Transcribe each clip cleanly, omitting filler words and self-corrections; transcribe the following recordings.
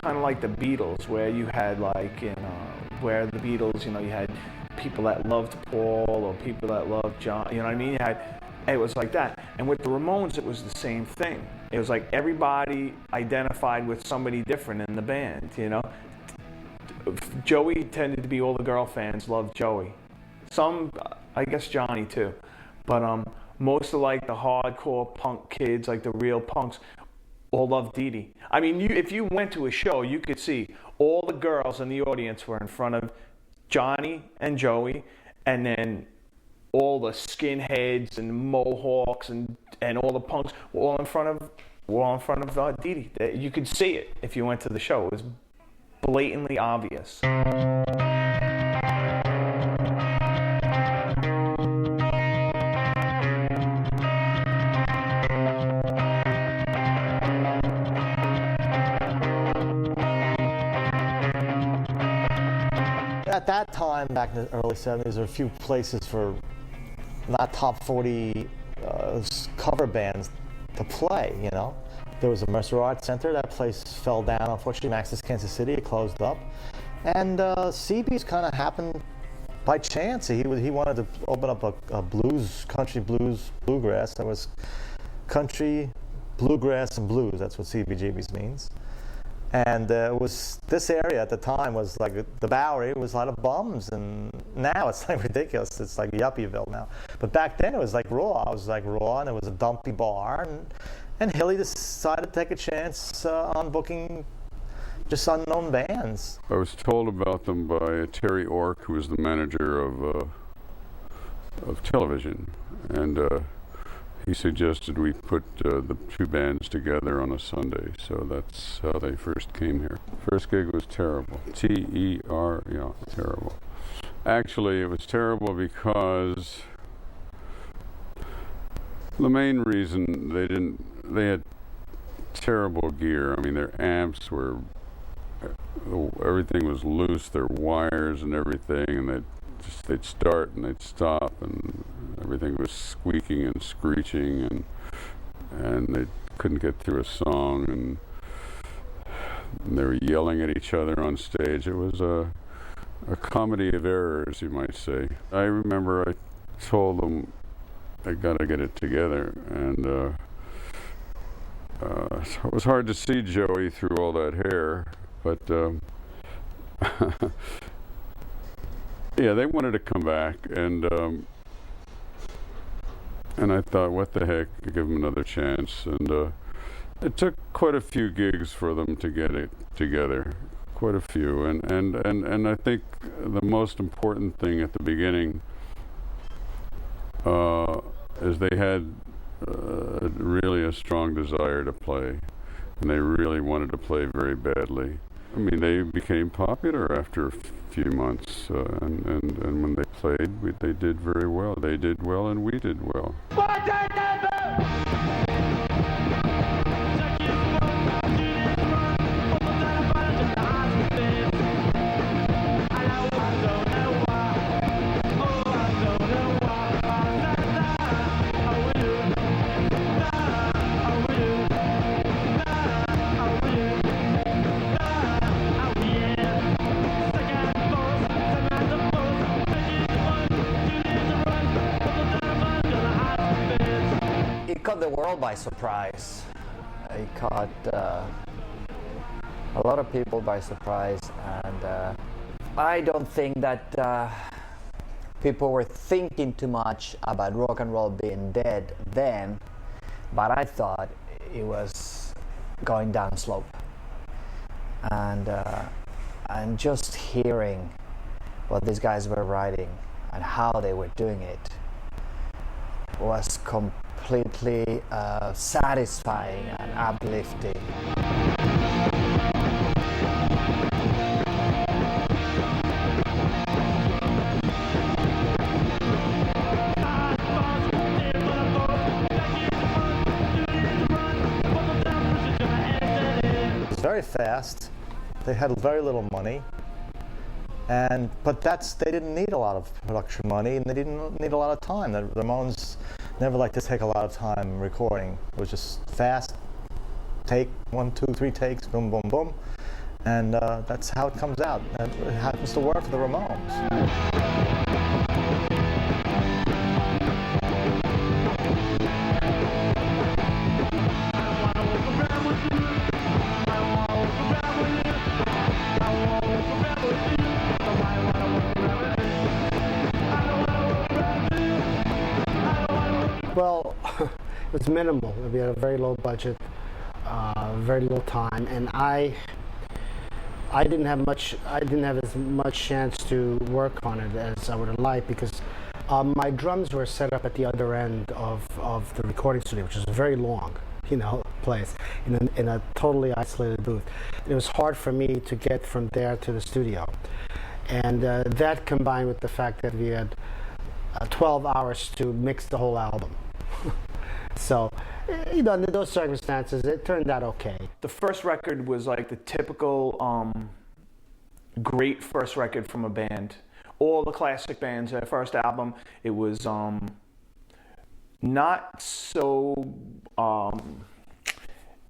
kind of like the Beatles, where you had like, where the Beatles, you had people that loved Paul or people that loved John, you know what I mean? It was like that. And with the Ramones, it was the same thing. It was like everybody identified with somebody different in the band, Joey tended to be, all the girl fans loved Joey. Some, I guess Johnny too. But most of like the hardcore punk kids, like the real punks, all loved Dee Dee. I mean, if you went to a show, you could see all the girls in the audience were in front of Johnny and Joey, and then all the skinheads and mohawks and all the punks were all in front of Dee Dee. You could see it if you went to the show. It was blatantly obvious. At that time, back in the early 70s, there were a few places for not top 40 cover bands to play, There was a Mercer Arts Center. That place fell down. Unfortunately, Max's Kansas City, it closed up. And CB's kind of happened by chance. He wanted to open up a country blues, bluegrass. That was country, bluegrass, and blues. That's what CBGB's means. And it was, this area at the time was like the Bowery. It was a lot of bums, and now it's like ridiculous. It's like Yuppieville now. But back then it was like raw. It was like raw, and it was a dumpy bar. And Hilly decided to take a chance on booking just unknown bands. I was told about them by Terry Ork, who was the manager of television, and he suggested we put the two bands together on a Sunday, so that's how they first came here. First gig was terrible. Terrible. Actually, it was terrible because the main reason they had terrible gear. I mean, their amps were, everything was loose, their wires and everything, and they'd start and they'd stop, and everything was squeaking and screeching, and they couldn't get through a song, and they were yelling at each other on stage. It was a comedy of errors, you might say. I remember I told them I gotta get it together, and it was hard to see Joey through all that hair, but yeah, they wanted to come back, and I thought, what the heck, give them another chance. And it took quite a few gigs for them to get it together, quite a few. And I think the most important thing at the beginning is they had really a strong desire to play, and they really wanted to play very badly. I mean, they became popular after a few months, and when they played, they did very well. They did well, and we did well. Caught the world by surprise. It caught a lot of people by surprise, and I don't think that people were thinking too much about rock and roll being dead then, but I thought it was going down slope. And just hearing what these guys were writing and how they were doing it was completely satisfying and uplifting. It was very fast. They had very little money, but they didn't need a lot of production money, and they didn't need a lot of time. The Ramones never liked to take a lot of time recording. It was just fast, take 1, 2, 3 takes, boom, boom, boom. And that's how it comes out. And it happens to work for the Ramones. Well, it was minimal. We had a very low budget, very little time, and I didn't have much. I didn't have as much chance to work on it as I would have liked because my drums were set up at the other end of the recording studio, which is a very long, place in a totally isolated booth. And it was hard for me to get from there to the studio, and that combined with the fact that we had 12 hours to mix the whole album. So, under those circumstances, it turned out okay. The first record was like the typical great first record from a band. All the classic bands, their first album, it was not so.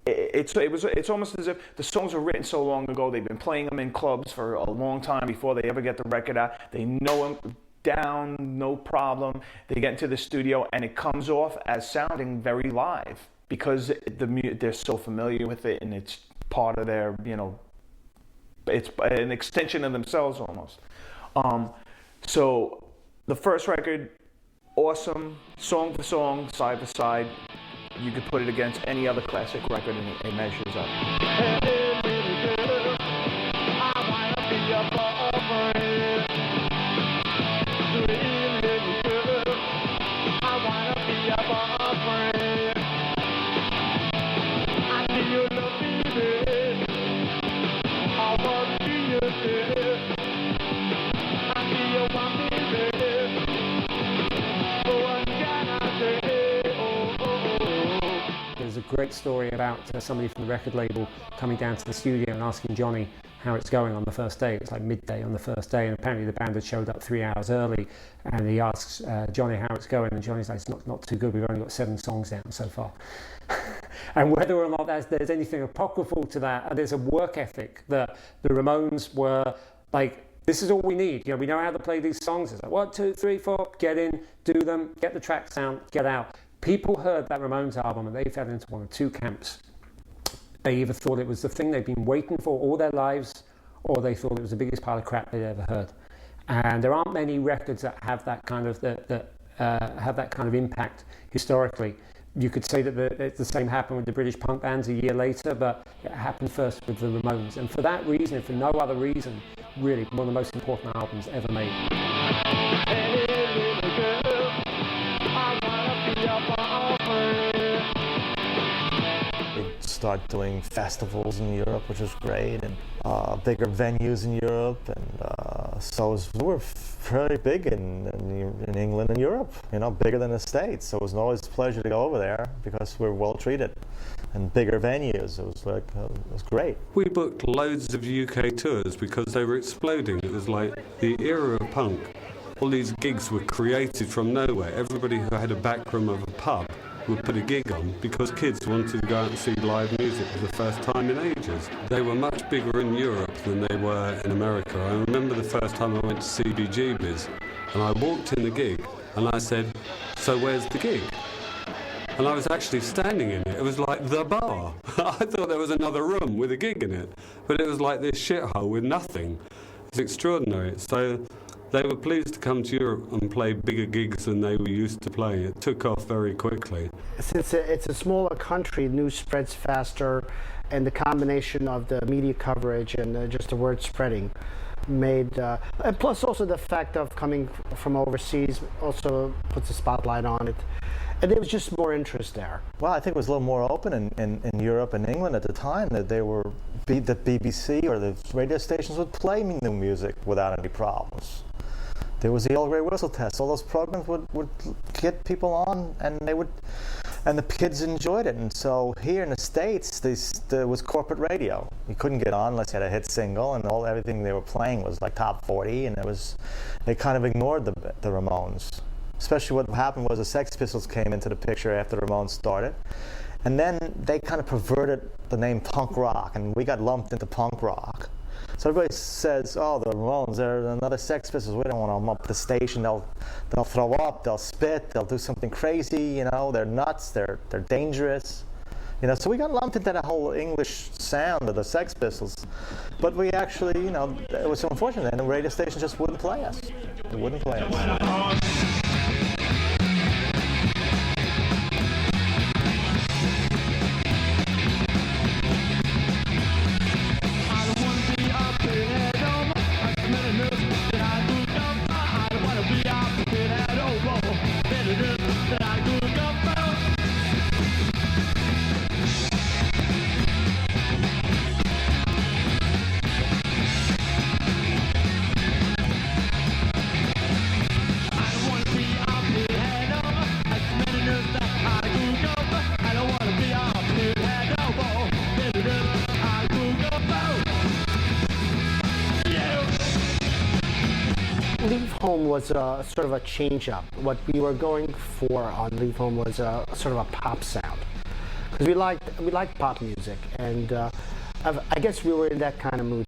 It's almost as if the songs were written so long ago. They've been playing them in clubs for a long time before they ever get the record out. They know them down, no problem. They get into the studio and it comes off as sounding very live because they're so familiar with it and it's part of their, it's an extension of themselves almost. So the first record, awesome, song for song, side for side. You could put it against any other classic record and it measures up. There's a great story about somebody from the record label coming down to the studio and asking Johnny how it's going on the first day. It was like midday on the first day, and apparently the band had showed up 3 hours early, and he asks Johnny how it's going, and Johnny's like, it's not too good, we've only got 7 songs down so far. And whether or not there's anything apocryphal to that, there's a work ethic that the Ramones were like, this is all we need. We know how to play these songs. It's like 1, 2, 3, 4, get in, do them, get the tracks down, get out. People heard that Ramones album and they fell into one of 2 camps. They either thought it was the thing they'd been waiting for all their lives, or they thought it was the biggest pile of crap they'd ever heard. And there aren't many records that have that kind of have that kind of impact historically. You could say that the same happened with the British punk bands a year later, but it happened first with the Ramones. And for that reason, if for no other reason, really one of the most important albums ever made. Start doing festivals in Europe, which was great, and bigger venues in Europe, and so we're very big in England and Europe, bigger than the States. So it was always a pleasure to go over there because we're well treated, and bigger venues. It was it was great. We booked loads of UK tours because they were exploding. It was like the era of punk. All these gigs were created from nowhere. Everybody who had a backroom of a pub would put a gig on because kids wanted to go out and see live music for the first time in ages. They were much bigger in Europe than they were in America. I remember the first time I went to CBGB's and I walked in the gig and I said, so where's the gig? And I was actually standing in it. It was like the bar. I thought there was another room with a gig in it, but it was like this shithole with nothing. It's extraordinary. So they were pleased to come to Europe and play bigger gigs than they were used to playing. It took off very quickly. Since it's a smaller country, news spreads faster, and the combination of the media coverage and just the word spreading made, and plus also the fact of coming from overseas also puts a spotlight on it. And there was just more interest there. Well, I think it was a little more open in Europe and England at the time, that the BBC or the radio stations would play new music without any problems. There was the old Grey Whistle Test. All those programs would get people on, and the kids enjoyed it. And so here in the States, there was corporate radio. You couldn't get on unless you had a hit single, and everything they were playing was like top 40, and they kind of ignored the Ramones. Especially what happened was the Sex Pistols came into the picture after the Ramones started, And then they kind of perverted the name punk rock, and we got lumped into punk rock. So everybody says, oh, the Ramones, they're another Sex Pistols. We don't want them up at the station. They'll throw up, they'll spit, they'll do something crazy, you know, they're nuts, they're dangerous. You know, so we got lumped into that whole English sound of the Sex Pistols. But we actually, you know, it was so unfortunate, and the radio station just wouldn't play us. They wouldn't play us. Leave Home was sort of a change-up. What we were going for on Leave Home was sort of a pop sound, because we liked pop music, and I guess we were in that kind of mood